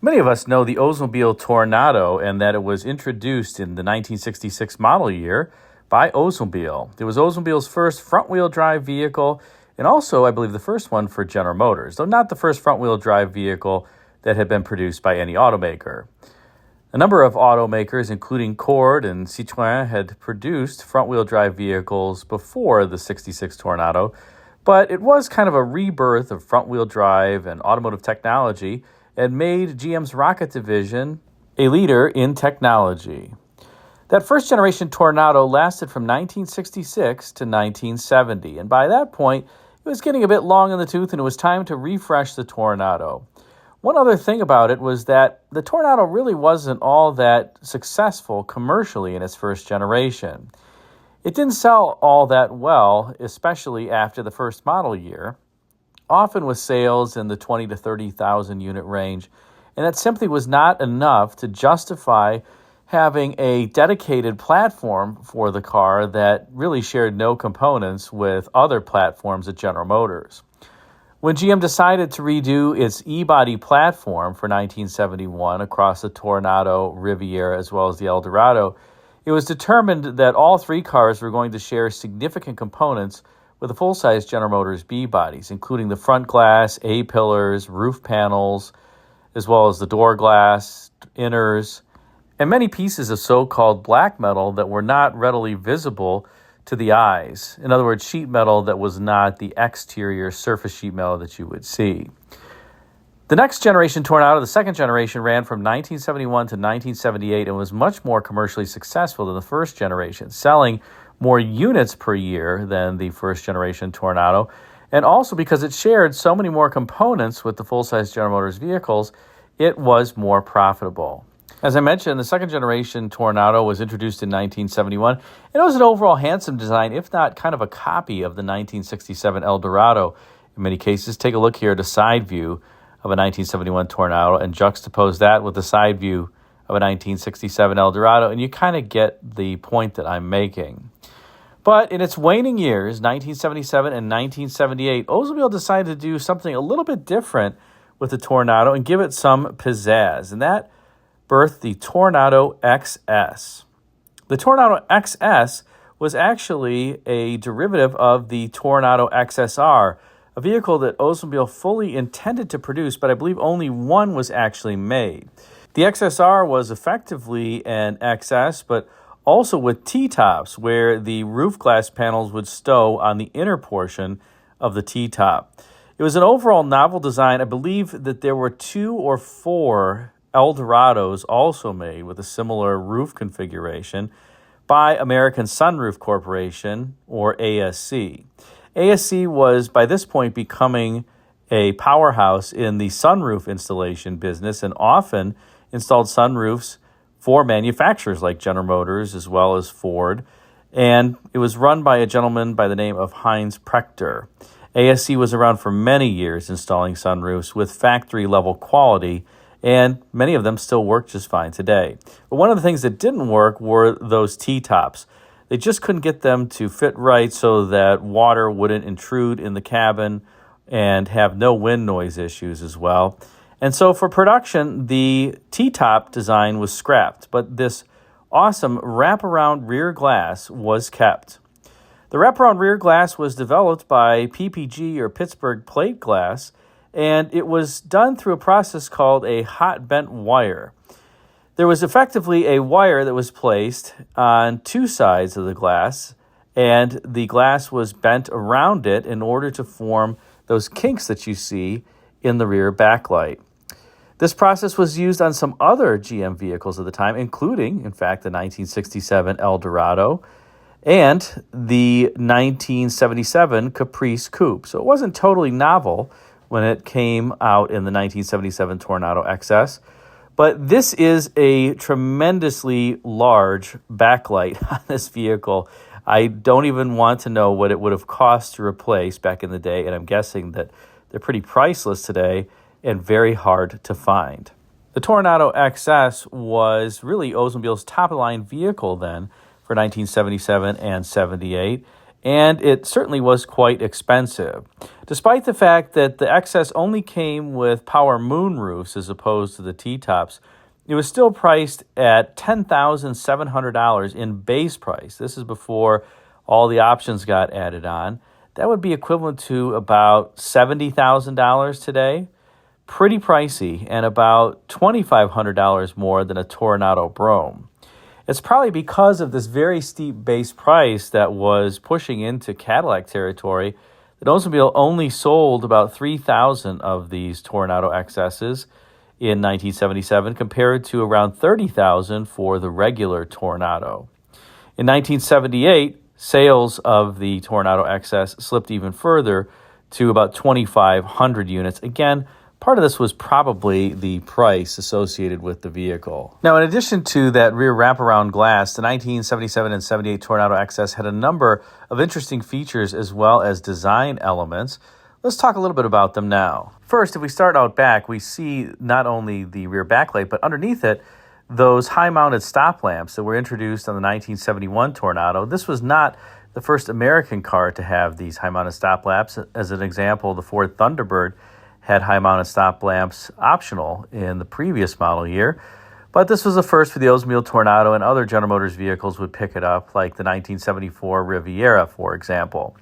Many of us know the Oldsmobile Toronado and that it was introduced in the 1966 model year by Oldsmobile. It was Oldsmobile's first front-wheel drive vehicle and also, I believe, the first one for General Motors, though not the first front-wheel drive vehicle that had been produced by any automaker. A number of automakers, including Ford and Citroën, had produced front-wheel drive vehicles before the 66 Toronado, but it was kind of a rebirth of front-wheel drive and automotive technology and made GM's rocket division a leader in technology. That first-generation Toronado lasted from 1966 to 1970, and by that point, it was getting a bit long in the tooth and it was time to refresh the Toronado. One other thing about it was that the Toronado really wasn't all that successful commercially in its first generation. It didn't sell all that well, especially after the first model year, often with sales in the 20 to 30,000 unit range, and that simply was not enough to justify having a dedicated platform for the car that really shared no components with other platforms at General Motors. When GM decided to redo its E-body platform for 1971 across the Toronado, Riviera, as well as the Eldorado, it was determined that all three cars were going to share significant components with the full-size General Motors B-bodies, including the front glass, A-pillars, roof panels, as well as the door glass, inners, and many pieces of so-called black metal that were not readily visible to the eyes. In other words, sheet metal that was not the exterior surface sheet metal that you would see. The next generation Toronado, the second generation, ran from 1971 to 1978 and was much more commercially successful than the first generation, selling more units per year than the first generation Toronado, and also because it shared so many more components with the full-size General Motors vehicles, it was more profitable. As I mentioned, the second generation Toronado was introduced in 1971, and it was an overall handsome design, if not kind of a copy of the 1967 Eldorado. In many cases, take a look here at a side view of a 1971 Toronado and juxtapose that with the side view of a 1967 Eldorado, and you kind of get the point that I'm making. But in its waning years, 1977 and 1978, Oldsmobile decided to do something a little bit different with the Toronado and give it some pizzazz, and that birthed the Toronado XS. The Toronado XS was actually a derivative of the Toronado XSR, a vehicle that Oldsmobile fully intended to produce, but I believe only one was actually made. The XSR was effectively an XS, but also with T-tops, where the roof glass panels would stow on the inner portion of the T-top. It was an overall novel design. I believe that there were 2 or 4 Eldorados also made with a similar roof configuration by American Sunroof Corporation, or ASC. ASC was, by this point, becoming a powerhouse in the sunroof installation business and often installed sunroofs for manufacturers like General Motors as well as Ford, and it was run by a gentleman by the name of Heinz Prechter. ASC was around for many years installing sunroofs with factory-level quality, and many of them still work just fine today. But one of the things that didn't work were those T-tops. They just couldn't get them to fit right so that water wouldn't intrude in the cabin and have no wind noise issues as well. And so for production, the T-top design was scrapped, but this awesome wraparound rear glass was kept. The wraparound rear glass was developed by PPG, or Pittsburgh Plate Glass, and it was done through a process called a hot bent wire. There was effectively a wire that was placed on 2 sides of the glass, and the glass was bent around it in order to form those kinks that you see in the rear backlight. This process was used on some other GM vehicles at the time, including, in fact, the 1967 Eldorado and the 1977 Caprice Coupe. So it wasn't totally novel when it came out in the 1977 Toronado XS, but this is a tremendously large backlight on this vehicle. I don't even want to know what it would have cost to replace back in the day, and I'm guessing that they're pretty priceless today and very hard to find. The Toronado XS was really Oldsmobile's top-of-the-line vehicle then for 1977 and 78, and it certainly was quite expensive. Despite the fact that the XS only came with power moonroofs as opposed to the T-tops, it was still priced at $10,700 in base price. This is before all the options got added on. That would be equivalent to about $70,000 today. Pretty pricey, and about $2,500 more than a Toronado Brougham. It's probably because of this very steep base price that was pushing into Cadillac territory that Oldsmobile only sold about 3,000 of these Toronado XSs in 1977 compared to around 30,000 for the regular Toronado. In 1978, sales of the Toronado XS slipped even further to about 2,500 units. Again, part of this was probably the price associated with the vehicle. Now, in addition to that rear wraparound glass, the 1977 and 78 Toronado XS had a number of interesting features as well as design elements. Let's talk a little bit about them now. First, if we start out back, we see not only the rear backlight, but underneath it, those high-mounted stop lamps that were introduced on the 1971 Toronado. This was not the first American car to have these high-mounted stop lamps. As an example, the Ford Thunderbird had high-mounted stop lamps optional in the previous model year. But this was the first for the Oldsmobile Toronado, and other General Motors vehicles would pick it up, like the 1974 Riviera, for example.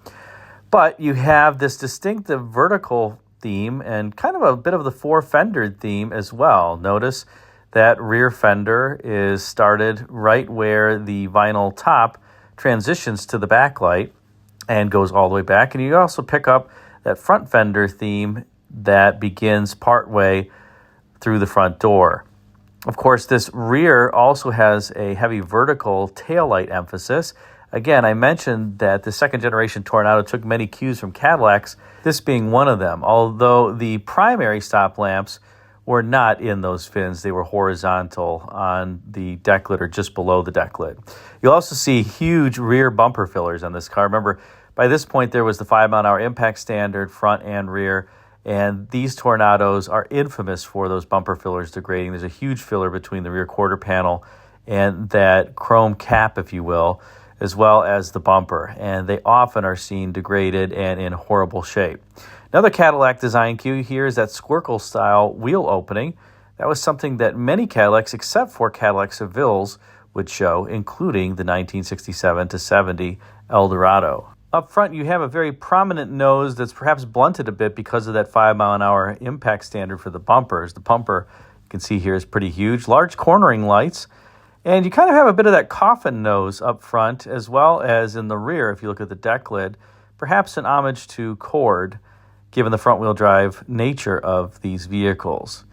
But you have this distinctive vertical theme and kind of a bit of the four-fendered theme as well. Notice that rear fender is started right where the vinyl top transitions to the backlight and goes all the way back. And you also pick up that front fender theme that begins partway through the front door. Of course, this rear also has a heavy vertical taillight emphasis. Again, I mentioned that the second generation Toronado took many cues from Cadillacs, this being one of them, although the primary stop lamps were not in those fins. They were horizontal on the deck lid or just below the deck lid. You'll also see huge rear bumper fillers on this car. Remember, by this point, there was the 5-mile-an-hour impact standard, front and rear, and these Tornados are infamous for those bumper fillers degrading. There's a huge filler between the rear quarter panel and that chrome cap, if you will, as well as the bumper, and they often are seen degraded and in horrible shape. Another Cadillac design cue here is that Squircle-style wheel opening. That was something that many Cadillacs, except for Cadillac Sevilles, would show, including the 1967 to 70 Eldorado. Up front, you have a very prominent nose that's perhaps blunted a bit because of that 5-mile-an-hour impact standard for the bumpers. The bumper, you can see here, is pretty huge. Large cornering lights. And you kind of have a bit of that coffin nose up front as well as in the rear if you look at the deck lid. Perhaps an homage to Cord, given the front-wheel drive nature of these vehicles.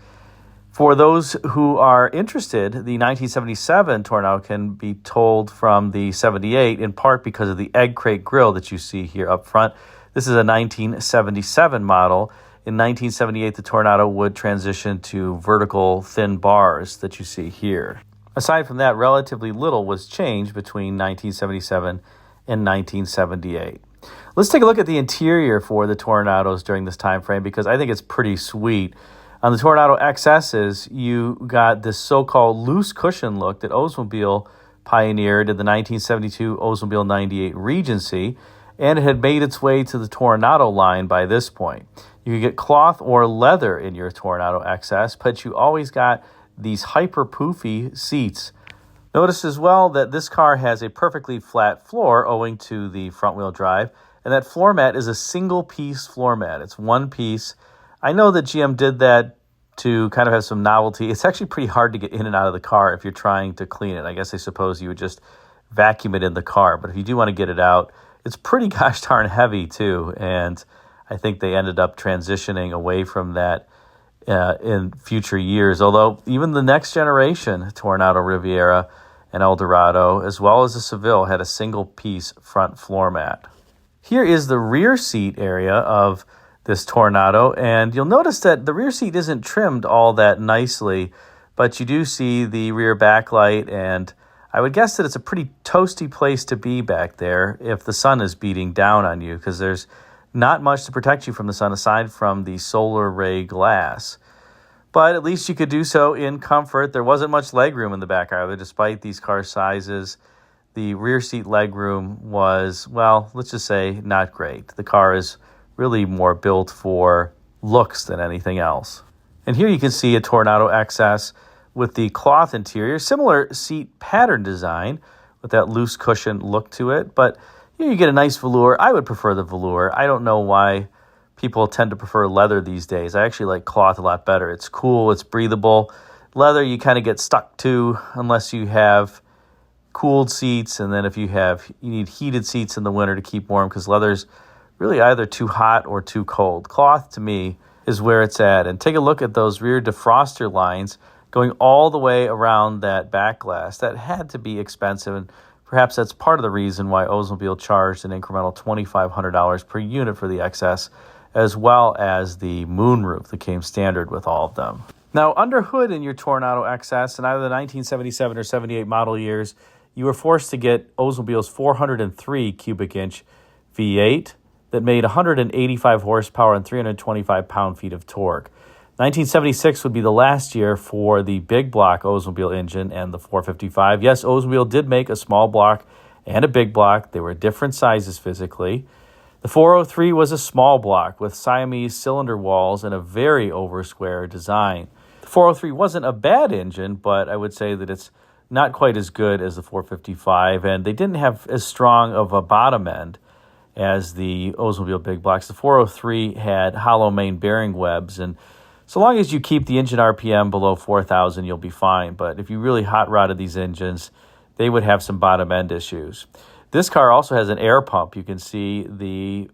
For those who are interested, the 1977 Toronado can be told from the 78 in part because of the egg crate grille that you see here up front. This is a 1977 model. In 1978, the Toronado would transition to vertical thin bars that you see here. Aside from that, relatively little was changed between 1977 and 1978. Let's take a look at the interior for the Tornados during this time frame because I think it's pretty sweet. On the Toronado XSs, you got this so-called loose cushion look that Oldsmobile pioneered in the 1972 Oldsmobile 98 Regency, and it had made its way to the Toronado line by this point. You could get cloth or leather in your Toronado XS, but you always got these hyper-poofy seats. Notice as well that this car has a perfectly flat floor owing to the front-wheel drive, and that floor mat is a single-piece floor mat. It's one piece. I know that GM did that to kind of have some novelty. It's actually pretty hard to get in and out of the car if you're trying to clean it. I guess I suppose you would just vacuum it in the car, but if you do want to get it out, it's pretty gosh darn heavy too, and I think they ended up transitioning away from that in future years, although even the next generation Toronado Riviera and Eldorado, as well as the Seville, had a single-piece front floor mat. Here is the rear seat area of this Toronado, and you'll notice that the rear seat isn't trimmed all that nicely, but you do see the rear backlight, and I would guess that it's a pretty toasty place to be back there if the sun is beating down on you, because there's not much to protect you from the sun aside from the solar ray glass. But at least you could do so in comfort. There wasn't much legroom in the back either, despite these car sizes. the rear seat legroom was, well, let's just say not great. The car is really more built for looks than anything else. And here you can see a Toronado XS with the cloth interior, similar seat pattern design with that loose cushion look to it. But here you get a nice velour. I would prefer the velour. I don't know why people tend to prefer leather these days. I actually like cloth a lot better. It's cool, it's breathable. Leather you kind of get stuck to unless you have cooled seats, and then if you need heated seats in the winter to keep warm, because leather's really either too hot or too cold. Cloth to me is where it's at. And take a look at those rear defroster lines going all the way around that back glass. That had to be expensive, and perhaps that's part of the reason why Oldsmobile charged an incremental $2,500 per unit for the XS, as well as the moonroof that came standard with all of them. Now, under hood in your Toronado XS, in either the 1977 or 78 model years, you were forced to get Oldsmobile's 403 cubic inch V8 that made 185 horsepower and 325 pound-feet of torque. 1976 would be the last year for the big block Oldsmobile engine and the 455. Yes, Oldsmobile did make a small block and a big block. They were different sizes physically. The 403 was a small block with Siamese cylinder walls and a very over-square design. The 403 wasn't a bad engine, but I would say that it's not quite as good as the 455, and they didn't have as strong of a bottom end as the Oldsmobile big blocks. The 403 had hollow main bearing webs, and so long as you keep the engine RPM below 4,000, you'll be fine. But if you really hot-rodded these engines, they would have some bottom end issues. This car also has an air pump. You can see the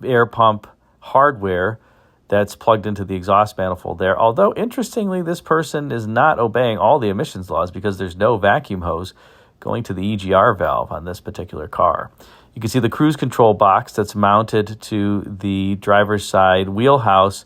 air pump hardware that's plugged into the exhaust manifold there. Although, interestingly, this person is not obeying all the emissions laws because there's no vacuum hose going to the EGR valve on this particular car. You can see the cruise control box that's mounted to the driver's side wheelhouse.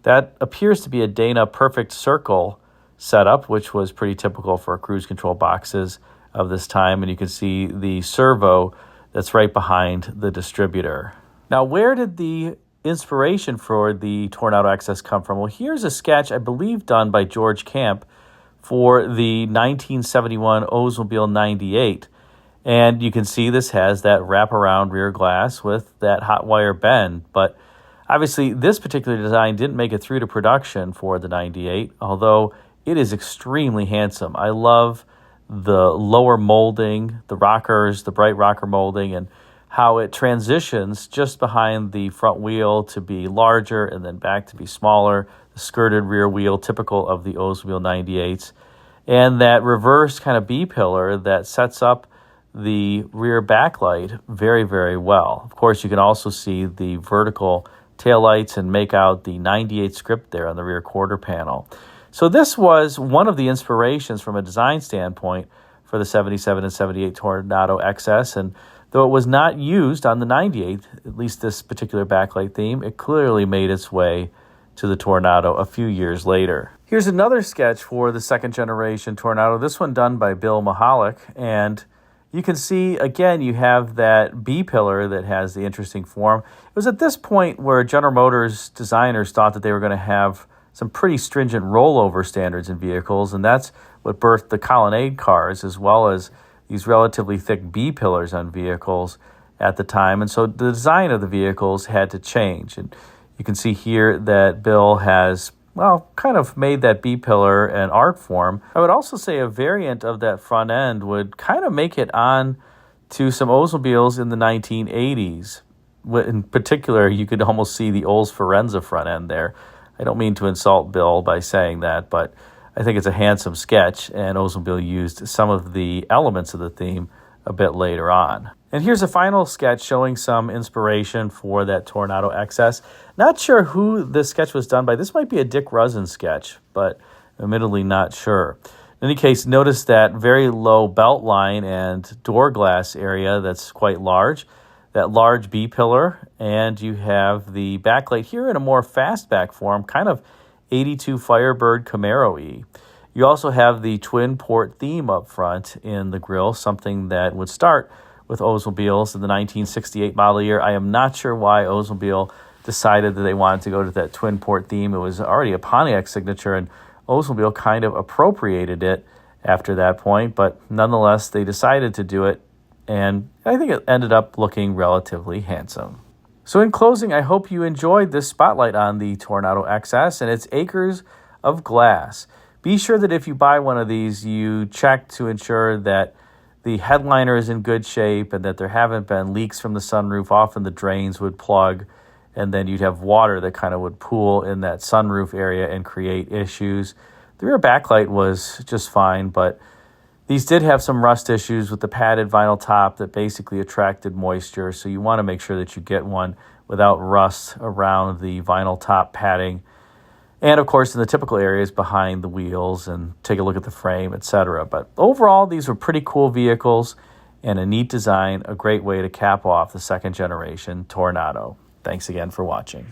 That appears to be a Dana Perfect Circle setup, which was pretty typical for cruise control boxes of this time. And you can see the servo that's right behind the distributor. Now, where did the inspiration for the Toronado XS come from? Well, here's a sketch, I believe, done by George Camp for the 1971 Oldsmobile 98. And you can see this has that wraparound rear glass with that hot wire bend. But obviously, this particular design didn't make it through to production for the 98, although it is extremely handsome. I love the lower molding, the rockers, the bright rocker molding, and how it transitions just behind the front wheel to be larger and then back to be smaller, the skirted rear wheel, typical of the Oldsmobile 98s, and that reverse kind of B-pillar that sets up the rear backlight very, very well. Of course, you can also see the vertical taillights and make out the 98 script there on the rear quarter panel. So this was one of the inspirations from a design standpoint for the 77 and 78 Toronado XS, and though it was not used on the 98, at least this particular backlight theme, it clearly made its way to the Toronado a few years later. Here's another sketch for the second generation Toronado, this one done by Bill Mahalik, and you can see, again, you have that B-pillar that has the interesting form. It was at this point where General Motors designers thought that they were going to have some pretty stringent rollover standards in vehicles, and that's what birthed the Colonnade cars, as well as these relatively thick B-pillars on vehicles at the time. And so the design of the vehicles had to change. And you can see here that Bill has, well, kind of made that B-pillar an art form. I would also say a variant of that front end would kind of make it on to some Oldsmobiles in the 1980s. In particular, you could almost see the Olds Forenza front end there. I don't mean to insult Bill by saying that, but I think it's a handsome sketch, and Oldsmobile used some of the elements of the theme a bit later on. And here's a final sketch showing some inspiration for that Toronado XS. Not sure who this sketch was done by. This might be a Dick Rusin sketch, but admittedly not sure. In any case, notice that very low belt line and door glass area that's quite large, that large B-pillar, and you have the backlight here in a more fastback form, kind of 82 Firebird Camaro-y. You also have the twin port theme up front in the grille, something that would start with Oldsmobiles in the 1968 model year. I am not sure why Oldsmobile decided that they wanted to go to that twin port theme. It was already a Pontiac signature, and Oldsmobile kind of appropriated it after that point, but nonetheless, they decided to do it and I think it ended up looking relatively handsome. So in closing, I hope you enjoyed this spotlight on the Toronado XS and its acres of glass. Be sure that if you buy one of these, you check to ensure that the headliner is in good shape and that there haven't been leaks from the sunroof. Often the drains would plug, and then you'd have water that kind of would pool in that sunroof area and create issues. The rear backlight was just fine, but these did have some rust issues with the padded vinyl top that basically attracted moisture, so you want to make sure that you get one without rust around the vinyl top padding. And of course, in the typical areas behind the wheels, and take a look at the frame, etc. But overall, these were pretty cool vehicles and a neat design, a great way to cap off the second generation Toronado. Thanks again for watching.